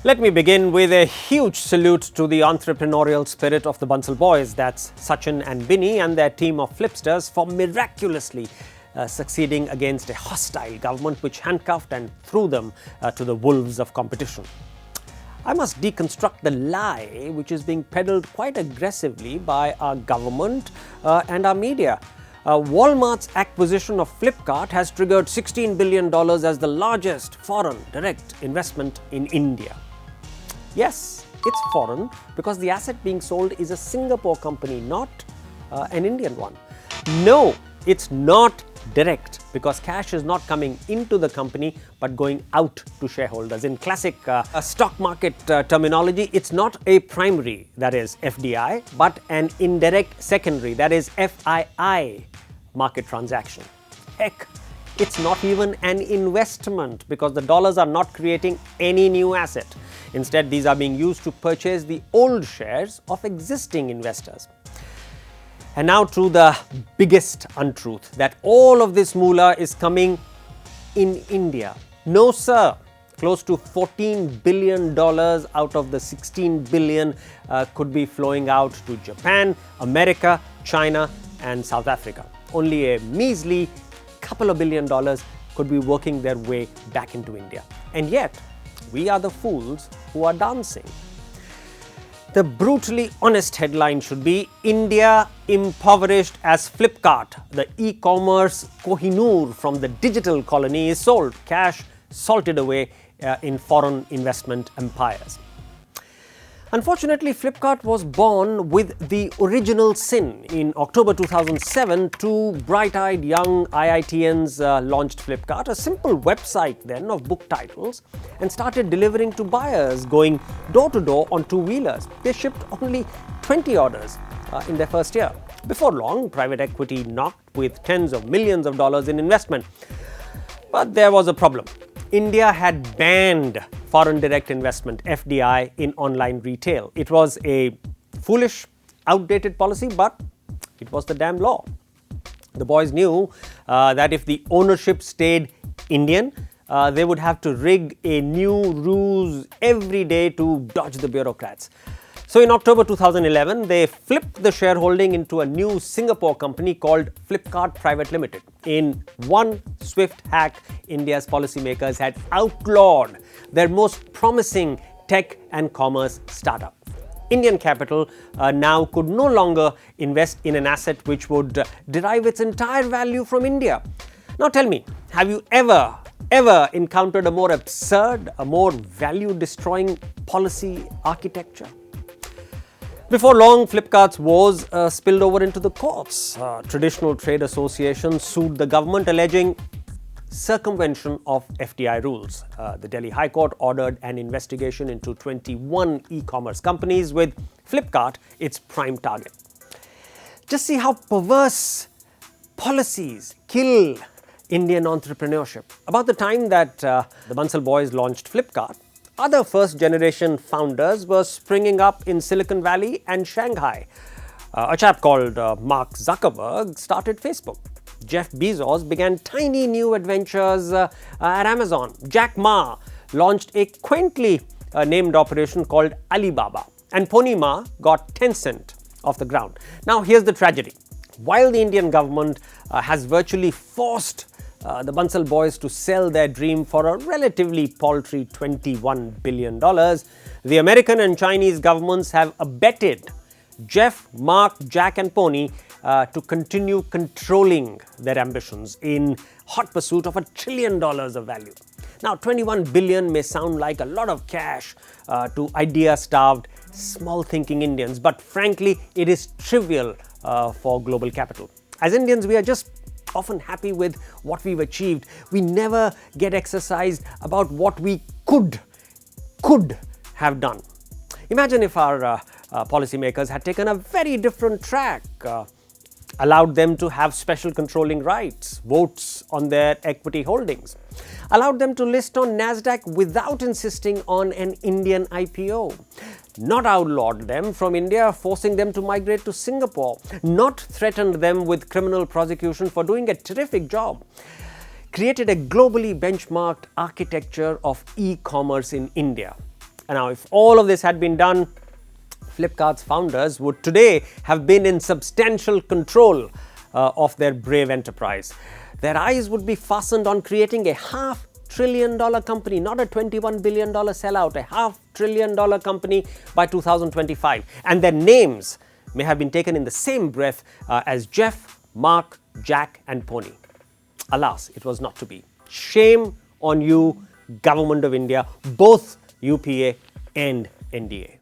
Let me begin with a huge salute to the entrepreneurial spirit of the Bansal boys, that's Sachin and Binny and their team of flipsters, for miraculously succeeding against a hostile government which handcuffed and threw them to the wolves of competition. I must deconstruct the lie which is being peddled quite aggressively by our government and our media. Walmart's acquisition of Flipkart has triggered $16 billion as the largest foreign direct investment in India. Yes, it's foreign because the asset being sold is a Singapore company, not an Indian one. No, it's not direct because cash is not coming into the company but going out to shareholders. In classic stock market terminology, it's not a primary, that is FDI, but an indirect secondary, that is FII market transaction. Heck, it's not even an investment because the dollars are not creating any new asset. Instead, these are being used to purchase the old shares of existing investors. And now to the biggest untruth, that all of this moolah is coming in India. No, sir. Close to $14 billion out of the $16 billion could be flowing out to Japan, America, China, and South Africa. Only a measly couple of $1 billion could be working their way back into India. And yet, we are the fools who are dancing. The brutally honest headline should be India impoverished as Flipkart, the e-commerce Kohinoor from the digital colony, is sold, cash salted away in foreign investment empires. Unfortunately, Flipkart was born with the original sin. In October 2007, two bright-eyed young IITians launched Flipkart, a simple website then of book titles, and started delivering to buyers, going door-to-door on two-wheelers. They shipped only 20 orders in their first year. Before long, private equity knocked with tens of millions of dollars in investment. But there was a problem. India had banned foreign direct investment, FDI, in online retail. It was a foolish, outdated policy, but it was the damn law. The boys knew that if the ownership stayed Indian, they would have to rig a new ruse every day to dodge the bureaucrats. So in October 2011, they flipped the shareholding into a new Singapore company called Flipkart Private Limited. In one swift hack, India's policymakers had outlawed their most promising tech and commerce startup. Indian capital now could no longer invest in an asset which would derive its entire value from India. Now tell me, have you ever encountered a more absurd, a more value-destroying policy architecture? Before long, Flipkart's woes spilled over into the courts. Traditional trade associations sued the government alleging circumvention of FDI rules. The Delhi High Court ordered an investigation into 21 e-commerce companies, with Flipkart its prime target. Just see how perverse policies kill Indian entrepreneurship. About the time that the Bansal boys launched Flipkart, other first-generation founders were springing up in Silicon Valley and Shanghai. A chap called Mark Zuckerberg started Facebook. Jeff Bezos began tiny new adventures at Amazon. Jack Ma launched a quaintly named operation called Alibaba. And Pony Ma got Tencent off the ground. Now here's the tragedy. While the Indian government has virtually forced the Bansal boys to sell their dream for a relatively paltry $21 billion, the American and Chinese governments have abetted Jeff, Mark, Jack and Pony to continue controlling their ambitions in hot pursuit of $1 trillion of value. Now, 21 billion may sound like a lot of cash to idea-starved, small-thinking Indians, but frankly, it is trivial for global capital. As Indians, we are just often happy with what we've achieved. We never get exercised about what we could have done. Imagine if our policymakers had taken a very different track, allowed them to have special controlling rights, votes on their equity holdings, allowed them to list on NASDAQ without insisting on an Indian IPO, not outlawed them from India, forcing them to migrate to Singapore, not threatened them with criminal prosecution for doing a terrific job, created a globally benchmarked architecture of e-commerce in India. And now, if all of this had been done, Flipkart's founders would today have been in substantial control of their brave enterprise. Their eyes would be fastened on creating a $500 billion company, not a $21 billion sellout, a $500 billion company by 2025. And their names may have been taken in the same breath as Jeff, Mark, Jack and Pony. Alas, it was not to be. Shame on you, Government of India, both UPA and NDA.